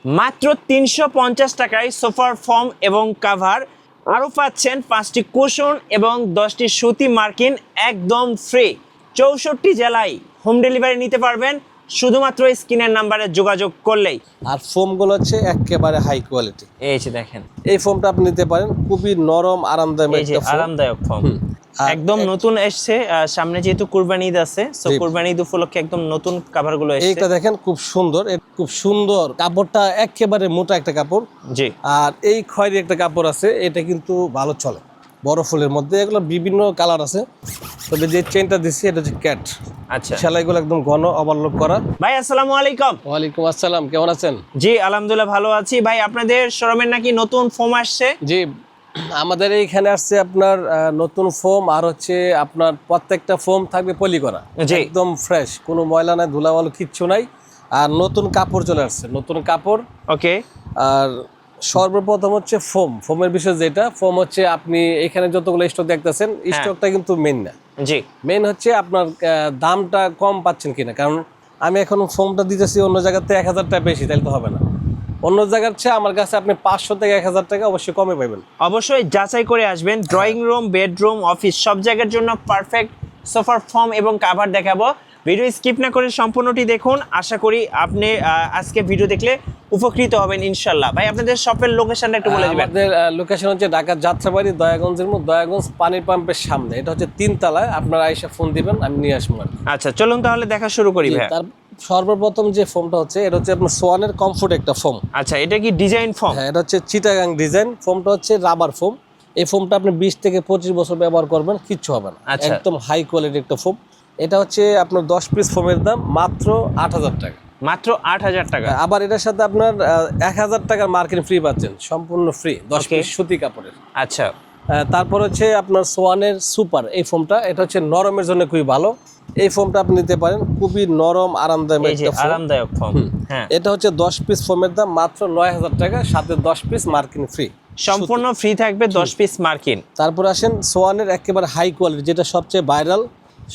মাত্র ৩৫০ টাকায় সোফার ফর্ম এবং কাভার, আরও পাচ্ছেন 5টি কুশন এবং 10টি সুতি মার্কিন একদম ফ্রি। 64 জেলায় হোম ডেলিভারি নিতে পারবেন শুধুমাত্র স্ক্রিনের নাম্বারে যোগাযোগ করলেই। আর ফোমগুলো হচ্ছে একেবারে হাই কোয়ালিটি। এই যে দেখেন, এই ফোমটা আপনি নিতে পারেন, খুবই নরম আরামদায়ক এই যে একটা ফোম। আরামদায়ক ফর্ম, আর একদম নতুন এসছে। সামনে যেহেতু কুরবানি ঈদ আছে, সো কুরবানি ঈদ উপলক্ষে একদম নতুন কাভারগুলো এসছে। এইটা দেখেন খুব সুন্দর, খুব সুন্দর কাপড়টা, একেবারে মোটা একটা কাপড়। জি, আর এই খয়েরি একটা কাপড় আছে, এটা কিন্তু ভালো চলে বড় ফুলের মধ্যে। এগুলো বিভিন্ন কালার আছে, তবে যে চেনটা দিচ্ছি এটা হচ্ছে ক্যাট। আচ্ছা সেলাইগুলো একদম ঘন ওভারলোড করা। ভাই, আসসালামু আলাইকুম। ওয়ালাইকুম আসসালাম, কেমন আছেন? জি আলহামদুলিল্লাহ ভালো আছি। ভাই, আপনাদের শোরুমের নাকি নতুন ফোম আসছে? জি, আমাদের এইখানে আসছে আপনার নতুন ফোম, আর হচ্ছে আপনার প্রত্যেকটা ফোম থাকবে পলি করা, জি। একদম ফ্রেশ, কোনো ময়লা নাই, ধুলাবালু কিচ্ছু নাই। আর নতুন কাপড় চলে আসছে, নতুন কাপড়। ওকে, আর সর্বপ্রথম হচ্ছে ফোমের বিষয় যেটা, ফোম হচ্ছে আপনি এখানে যতগুলো স্টক দেখতেছেন, স্টকটা কিন্তু মেন না। জি মেন হচ্ছে আপনার দামটা কম পাচ্ছেন কিনা। কারণ আমি এখন ফোমটা দিতেছি অন্য জায়গাতে 1000 টাকা বেশি, তাহলে তো হবে না। অন্য জায়গার চেয়ে আমার কাছে আপনি 500 থেকে 1000 টাকা অবশ্যই কমে পাবেন। অবশ্যই যাচাই করে আসবেন। ড্রয়িং রুম, বেডরুম, অফিস সব জায়গার জন্য পারফেক্ট সোফার ফর্ম এবং কাভার দেখাবো। ভিডিও স্কিপ না করে সম্পূর্ণটি দেখুন। আশা করি আপনি আজকে ভিডিও দেখলে উপকৃত হবেন ইনশাল্লাহ। ভাই, আপনাদের শপের লোকেশনটা একটু বলে দিবেন। আমাদের লোকেশন হচ্ছে ঢাকার যাত্রাবাড়ি, দয়াগঞ্জের মধ্যে, দয়াগঞ্জ পানির পাম্পের সামনে। এটা হচ্ছে 3 তলায়। আপনারা আইসা ফোন দিবেন, আমি নিয়ে আসবো। আচ্ছা, চলুন তাহলে দেখা শুরু করি ভাই। তার সর্বপ্রথম যে ফোমটা হচ্ছে, এটা হচ্ছে আপনার সোয়ানের কমফোর্ট একটা ফোম। আচ্ছা, এটা কি ডিজাইন ফর্ম? হ্যাঁ, এটা হচ্ছে চিটাগাং ডিজাইন। ফোমটা হচ্ছে রাবার ফোম। এই ফোমটা আপনি 20 থেকে 25 বছর ব্যবহার করবেন, কিচ্ছু হবে না। আচ্ছা। একদম হাই কোয়ালিটি একটা ফোম। এটা হচ্ছে আপনার 10 পিস ফোমের দাম মাত্র 8000 টাকা। মাত্র 8000 টাকা। আবার এটার সাথে আপনার 1000 টাকার মার্কেটিং ফ্রি পাচ্ছেন, সম্পূর্ণ ফ্রি, 10 পিস সুতি কাপড়ের। আচ্ছা, তারপর হচ্ছে আপনার সোয়ানের সুপার এই ফোমটা, এটা হচ্ছে নরমের জন্য খুবই ভালো। এই ফোমটা আপনি নিতে পারেন, খুবই নরম আরামদায়ক এই যে একটা ফোম। আরামদায়ক ফর্ম। হ্যাঁ, এটা হচ্ছে 10 পিস ফোমের দাম মাত্র 9000 টাকা, সাথে 10 পিস মার্কিন ফ্রি, সম্পূর্ণ ফ্রি থাকবে 10 পিস মার্কিন। তারপর আসেন সোয়ানের একেবারে হাই কোয়ালিটি, যেটা সবচেয়ে ভাইরাল,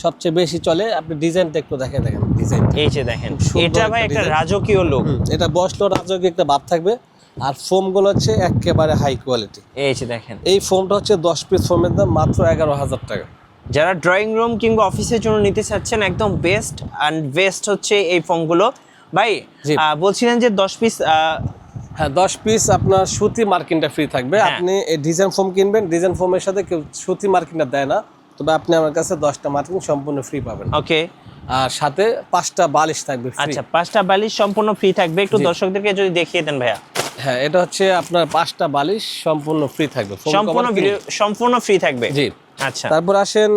সবচেয়ে বেশি চলে। আপনি ডিজাইনটা একটু দেখেন ডিজাইন। এই যে দেখেন, সুন্দর এটা ভাই একটা একটা design। রাজকীয় লুক। এটা বসলো রাজকীয় একটা ভাব থাকবে। আর ফোমগুলো হচ্ছে একেবারে হাই কোয়ালিটি। এই যে দেখেন, এই ফোমটা হচ্ছে 10 পিস ফোমের দাম মাত্র 11000 টাকা। যারা ড্রয়িং রুম কিংবা অফিসের জন্য নিতে চাচ্ছেন, একদম বেস্ট অ্যান্ড বেস্ট হচ্ছে এই ফোমগুলো। ভাই, জি। বলছিলেন যে 10 পিস। হ্যাঁ, 10 পিস আপনার সুতি মার্কিনটা ফ্রি থাকবে। হ্যাঁ। আপনি এই ডিজাইন ফোম কিনবেন, ডিজাইন ফোমের সাথে কেউ সুতি মার্কিনটা দেয় না, তবে আপনি আমার কাছে 10টা মার্কিন সম্পূর্ণ ফ্রি পাবেন। ওকে, আর সাথে 5টা বালিশ থাকবে ফ্রি। আচ্ছা, 5টা বালিশ সম্পূর্ণ ফ্রি থাকবে। একটু দর্শকদেরকে যদি দেখিয়ে দেন ভাইয়া। হ্যাঁ, এটা হচ্ছে আপনার 5টা বালিশ সম্পূর্ণ ফ্রি থাকবে, foam সম্পূর্ণ cover কিনলে। সম্পূর্ণ ফ্রি থাকবে। জি। আচ্ছা, তারপর আসেন,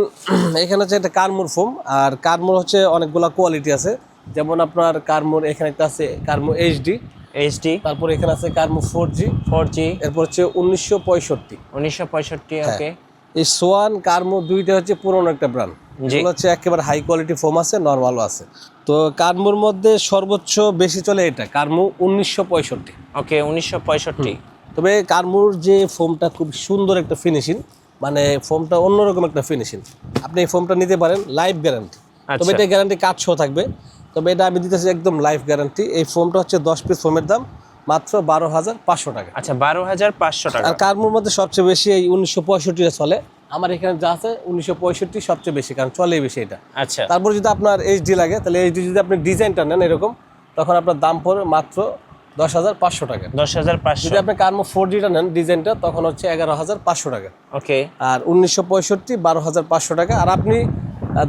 এখানে হচ্ছে একটা কারমুর ফোম। আর কারমুর হচ্ছে অনেকগুলা কোয়ালিটি আছে, যেমন আপনার কারমুর এখানে একটা আছে কারমুর এইচডি, এইচডি, তারপর এখানে আছে কারমুর 4G, 4G, এরপর হচ্ছে 1965। 1965। ওকে, এই সোয়ান কারমুর দুইটা হচ্ছে পুরনো একটা ব্র্যান্ড। জি। এগুলো হচ্ছে একেবারে হাই কোয়ালিটি ফোম আছে, নরমালও আছে। তো কারমুর মধ্যে সর্বোচ্চ বেশি চলে এটা কারমু 1965। ওকে, 1965। তবে কারমুর যে ফোমটা খুব সুন্দর একটা ফিনিশিং, মানে ফোমটা অন্যরকম একটা ফিনিশিং। আপনি এই ফোমটা নিতে পারেন, লাইফ গ্যারান্টি। তবে এটা গ্যারান্টি কাজ সহ থাকবে, তবে এটা আমি দিতেছি একদম লাইফ গ্যারান্টি। এই ফোমটা হচ্ছে 10 পিস ফোমের দাম মাত্র 12500 টাকা। আচ্ছা, 12500 টাকা। আর কারমুর মধ্যে সবচেয়ে বেশি এই 1965 চলে। আমার এখানে যা আছে 1965 সবচেয়ে বেশি, কারণ চলেই বেশি এটা। আচ্ছা, তারপর যদি আপনার এইচডি লাগে, তাহলে এইচডি যদি আপনি ডিজাইনটা নেন এরকম, তখন আপনার দাম পড়বে মাত্র 10500 টাকা। 10500। যদি আপনি কারমো 4Gটা নেন ডিজাইনটা, তখন হচ্ছে 11500 টাকা। ওকে, আর 1965 12500 টাকা। আর আপনি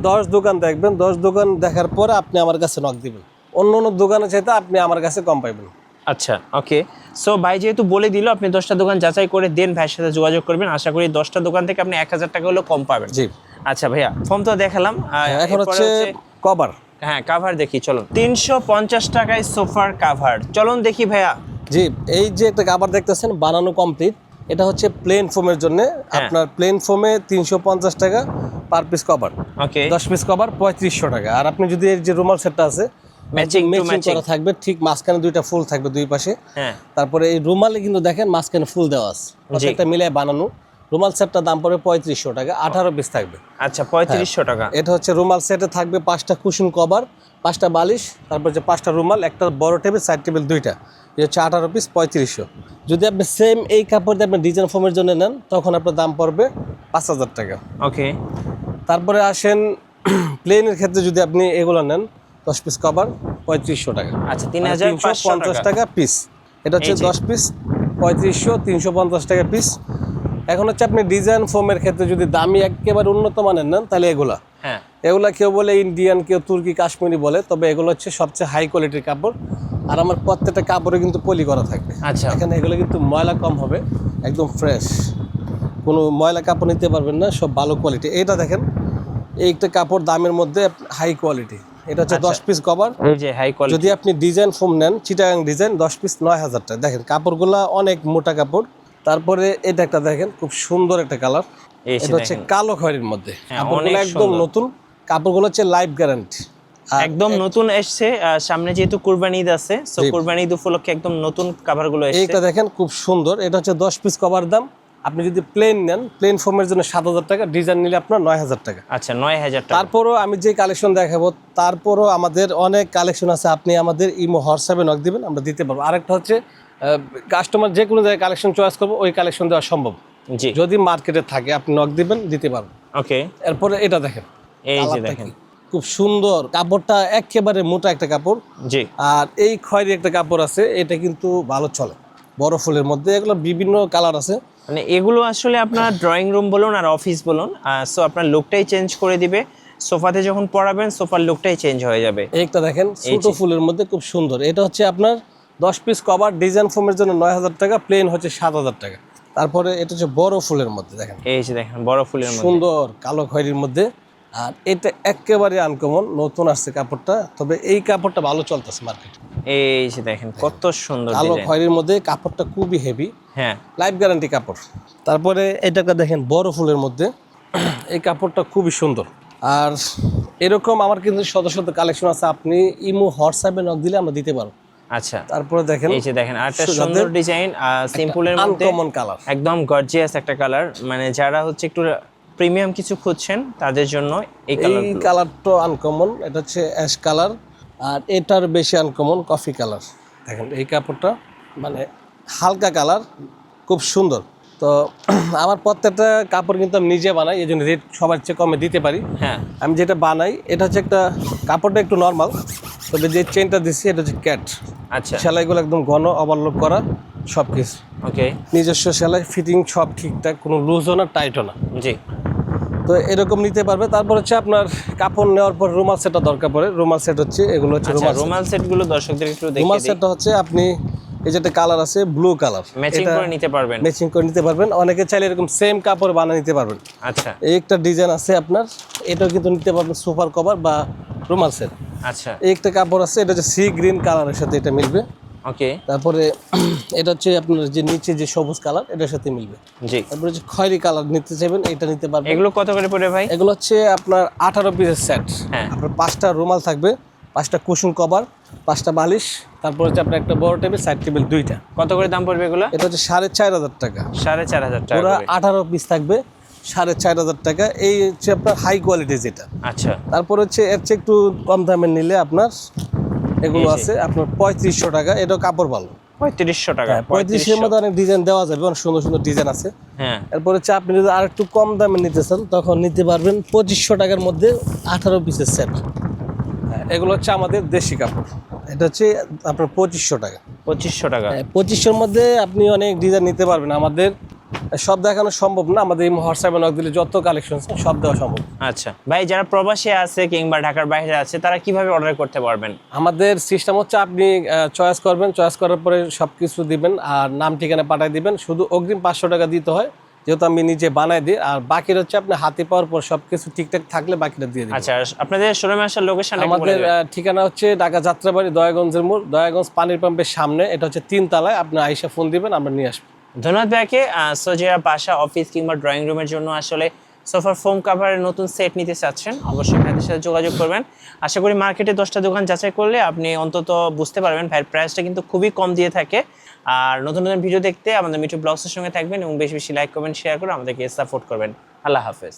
10 দোকান দেখবেন, 10 দোকান দেখার পরে আপনি আমার কাছে নক দিবেন। অন্য অন্য দোকানে চাইতে আপনি আমার কাছে কম পাইবেন। আচ্ছা, ওকে। সো ভাই যেহেতু বলে দিল, আপনি 10টা দোকান যাচাই করে দেন, ভাইয়ের সাথে যোগাযোগ করবেন। আশা করি 10টা দোকান থেকে আপনি 1000 টাকা হলেও কম পাবেন। জি। আচ্ছা ভাইয়া, ফর্ম তো দেখালাম। এখন এরপরে হচ্ছে কভার। হ্যাঁ, কাভার দেখি চলুন। 350 টাকায় সোফার কাভার, চলুন দেখি ভাইয়া। জি, এই যে একটা কাভার দেখতেছেন বানানো কমপ্লিট, এটা হচ্ছে প্লেন ফোমের জন্য। আপনার প্লেন ফোমে 350 টাকা পার পিস কভার। ওকে, 10 পিস কভার 3500 টাকা। আর আপনি যদি এই যে রুমাল সেটটা আছে, ম্যাচিং টু ম্যাচিং ম্যাচিং করা থাকবে, ঠিক মাঝখানে দুইটা ফুল থাকবে দুই পাশে। হ্যাঁ, তারপরে এই রুমালে কিন্তু দেখেন মাঝখানে ফুল দেওয়া আছে, প্রত্যেকটা মিলে বানানো। রুমাল সেটটা দাম পড়বে 3500 টাকা, 18 পিস থাকবে। আচ্ছা, 3500 টাকা। এটা হচ্ছে রুমাল সেটে থাকবে 5টা কুশন কভার, 5টা বালিশ, তারপর যে 5টা রুমাল, একটা বড় টেবিল, সাইড টেবিল দুইটা। এই হচ্ছে 18 পিস 3500। যদি আপনি সেম এই কাপড় দিয়ে আপনি ডিজাইন ফোমের জন্য নেন তখন আপনার দাম পড়বে 5000 টাকা। ওকে। তারপরে আসেন প্লেনের ক্ষেত্রে যদি আপনি এগুলো নেন 10 পিস কভার 3500 টাকা। আচ্ছা 3550 টাকা পিস। এটা হচ্ছে 10 পিস 3500, 350 টাকা পিস। এখন হচ্ছে আপনি ডিজাইন ফোমের ক্ষেত্রে যদি দামি একেবারে উন্নত মানের নেন তাহলে এগুলা, হ্যাঁ এগুলা কেউ বলে ইন্ডিয়ান, কেউ তুর্কি কাশ্মীরি বলে, তবে এগুলো হচ্ছে সবচেয়ে হাই কোয়ালিটির কাপড়। আর আমার প্রত্যেকটা কাপড়ে কিন্তু পলি করা থাকবে। আচ্ছা এখানে এগুলো কিন্তু ময়লা কম হবে, একদম ফ্রেশ, কোনো ময়লা কাপড় নিতে পারবেন না, সব ভালো কোয়ালিটি। এইটা দেখেন, এইটা কাপড় দামের মধ্যে হাই কোয়ালিটি। এটা হচ্ছে 10 পিস কভার, এই যে হাই কোয়ালিটি। যদি আপনি ডিজাইন ফোম নেন চিটাগাং ডিজাইন 10 পিস 9000 টাকা। দেখেন কাপড়গুলো অনেক মোটা কাপড়। তারপরে এটা একটা দেখেন খুব সুন্দর একটা কালার, এটা হচ্ছে কালো খয়েরির মধ্যে, কাপড়গুলো একদম নতুন, কাপড়গুলো হচ্ছে লাইফ গ্যারান্টি, একদম নতুন এসছে। সামনে যেহেতু কুরবানি ঈদ আছে, সো কুরবানি ঈদ উপলক্ষে একদম নতুন কভারগুলো এসেছে। এইটা দেখেন খুব সুন্দর, এটা হচ্ছে 10 পিস কভার দাম। আপনি যদি প্লেন নেন, প্লেন ফোমের জন্য 7000 টাকা, ডিজাইন নিলে আপনার 9000 টাকা। আচ্ছা 9000 টাকা। তারপরও আমি যে কালেকশন দেখাবো, তারপরও আমাদের অনেক কালেকশন আছে, আপনি আমাদের ইমো হোয়াটসঅ্যাপে নক দিবেন, আমরা দিতে পারবো। আরেকটা হচ্ছে কাস্টমার যে কোনো জায়গায় কালেকশন চয়েস করবো, ওই কালেকশন দেওয়া সম্ভব জি, যদি মার্কেটে থাকে, আপনি নক দিবেন, দিতে পারবো। ওকে। এরপরে এটা দেখেন, এই যে দেখেন খুব সুন্দর কাপড়টা, একেবারে মোটা একটা কাপড়। জি। আর এই খয়েরি একটা কাপড় আছে, এটা কিন্তু ভালো চলে, বড় ফুলের মধ্যে, এগুলো বিভিন্ন কালার আছে। মানে এগুলো আসলে আপনার ড্রয়িং রুম বলুন আর অফিস বলুন, সো আপনার লুকটাই চেঞ্জ করে দিবে। সোফাতে যখন পরাবেন সোফার লুকটাই চেঞ্জ হয়ে যাবে। একটা দেখেন ছোট ফুলের মধ্যে খুব সুন্দর, এটা হচ্ছে আপনার 10 পিস কভার, ডিজাইন ফোমের জন্য 9000 টাকা, প্লেন হচ্ছে 7000 টাকা। তারপরে এটা হচ্ছে বড় ফুলের মধ্যে, দেখেন এই যে দেখেন বড় ফুলের মধ্যে সুন্দর কালো খয়েরির মধ্যে। আর এটা একেবারে আনকমন, নতুন আসছে কাপড়টা, তবে এই কাপড়টা ভালো চলতেছে মার্কেটে। এই যে দেখেন কত সুন্দর কালো ডিজাইন। খয়েরির মধ্যে কাপড়টা খুবই হেভি, হ্যাঁ লাইফ গ্যারান্টি কাপড়। তারপরে এটাকে দেখেন বড় ফুলের মধ্যে, এই কাপড়টা খুবই সুন্দর। আর এরকম আমার কিন্তু শত শত কালেকশন আছে, আপনি ইমো হোয়াটসঅ্যাপে নক দিলে আমরা দিতে পারবো। আচ্ছা তারপরে দেখেন এই যে দেখেন আরেকটা সুন্দর ডিজাইন, সিম্পলের মধ্যে আনকমন কালার, একদম গর্জিয়াস একটা কালার। মানে যারা হচ্ছে একটু প্রিমিয়াম কিছু খুঁজছেন তাদের জন্য এই কালারটা আনকমন। এটা হচ্ছে অ্যাশ কালার, আর এটার বেশি আনকমন কফি কালার। দেখেন এই কাপড়টা মানে হালকা কালার, খুব সুন্দর। তো আমার প্রত্যেকটা কাপড় কিন্তু আমি নিজে বানাই, এই জন্য রেট সবার চেয়ে কমে দিতে পারি। হ্যাঁ আমি যেটা বানাই এটা হচ্ছে একটা কাপড়টা একটু নর্মাল, তবে যে চেনটা দিচ্ছি এটা হচ্ছে ক্যাট। আচ্ছা সেলাইগুলো একদম ঘন, ওভারলোড করা, সব কিছু ওকে। নিজস্ব সেলাই, ফিটিং সব ঠিকঠাক, কোনো লুজও না টাইটও না। জি। তো এরকম নিতে পারবে। তারপর হচ্ছে আপনার কাপড় নেওয়ার পর রুমাল সেটটা দরকার পড়ে। রুমাল সেট হচ্ছে এগুলো হচ্ছে আচ্ছা রুমাল সেটগুলো দর্শকদের একটু দেখিয়ে রুমাল দিই। সেটটা হচ্ছে আপনি এই যেটা কালার আছে ব্লু কালার, ম্যাচিং করে নিতে পারবেন। ম্যাচিং করে নিতে পারবেন। অনেকে চাইলে এরকম সেম কাপড় বানিয়ে নিতে পারবেন। আচ্ছা এই একটা ডিজাইন আছে আপনার, এটাও কিন্তু নিতে পারবেন সুপার কভার বা রুমাল সেট। আচ্ছা এই একটা কাপড় আছে, এটা হচ্ছে সি গ্রিন কালারের সাথে এটা মিলবে। ওকে। তারপরে এটা হচ্ছে আপনার যে নিচে যে সবুজ কালার, এটার সাথে মিলবে। জি। তারপরে হচ্ছে খয়েরি কালার নিতে চাইবেন, এটা নিতে পারবেন। এগুলো কত করে পড়ে ভাই? এগুলো হচ্ছে আপনার 18 পিসের সেট। হ্যাঁ। আপনার 5টা রুমাল থাকবে, 5টা কুশন কভার, 5টা বালিশ, তারপর হচ্ছে আপনার একটা বড় টেবিল, সাইড টেবিল 2টা। কত করে দাম পড়বে এগুলো? এটা হচ্ছে 4500 টাকা। 4500 টাকা পুরো করে। 18 পিস থাকবে 4500 টাকা। এই হচ্ছে আপনার হাই কোয়ালিটি যেটা। আচ্ছা তারপর হচ্ছে এর চেয়ে একটু কম দামের নিলে আপনার এগুলো এই যে। আছে আপনার 3500 টাকা। এটাও কাপড় ভালো। 3500 টাকা। 3500 মধ্যে অনেক ডিজাইন দেওয়া যাবে, অনেক সুন্দর সুন্দর ডিজাইন আছে। হ্যাঁ এরপর হচ্ছে আপনি যদি আর একটু কম দামে নিতে চান তখন নিতে পারবেন 2500 টাকার মধ্যে 18 পিসের সেট। এগুলো হচ্ছে আমাদের দেশি কাপড়, এটা হচ্ছে আপনার 2500 টাকা। 2500 টাকা। 2500-র মধ্যে আপনি অনেক ডিজাইন নিতে পারবেন। আমাদের সব দেখানো সম্ভব না, আমাদের এই হোয়াটসঅ্যাপে নক দিলে যত কালেকশন সব দেওয়া সম্ভব। আচ্ছা ভাই, যারা প্রবাসী আছে কিংবা ঢাকার বাইরে আছে তারা কিভাবে অর্ডার করতে পারবেন? আমাদের সিস্টেম হচ্ছে আপনি চয়েস করবেন, চয়েস করার পরে সব কিছু দিবেন আর নাম ঠিকানা পাঠিয়ে দিবেন। শুধু অগ্রিম 500 টাকা দিতে হয়, যেহেতু আমি নিজে বানাই দিই। আর বাকিটা হচ্ছে আপনি হাতে পাওয়ার পর সব কিছু ঠিকঠাক থাকলে বাকিটা দিয়ে দিবেন। আচ্ছা আপনাদের শোরুমে আসার লোকেশনটা কি বলে আমাদের দিবেন? ঠিকানা হচ্ছে ঢাকা যাত্রাবাড়ি, দয়াগঞ্জের মোড়, দয়াগঞ্জ পানির পাম্পের সামনে। এটা হচ্ছে 3 তলায়। আপনি আইসা ফোন দিবেন, আমরা নিয়ে আসবো। ধন্যবাদ ভাইকে। সো যারা বাসা, অফিস কিংবা ড্রয়িং রুমের জন্য আসলে সোফার ফোম কাভারের নতুন সেট নিতে চাচ্ছেন, অবশ্যই ভাইদের সাথে যোগাযোগ করবেন। আশা করি মার্কেটে 10টা দোকান যাচাই করলে আপনি অন্তত বুঝতে পারবেন ভাইয়ের প্রাইসটা কিন্তু খুবই কম দিয়ে থাকে। আর নতুন নতুন ভিডিও দেখতে আমাদের মিঠু ব্লগসের সঙ্গে থাকবেন এবং বেশি বেশি লাইক, কমেন্ট, শেয়ার করে আমাদেরকে সাপোর্ট করবেন। আল্লাহ হাফেজ।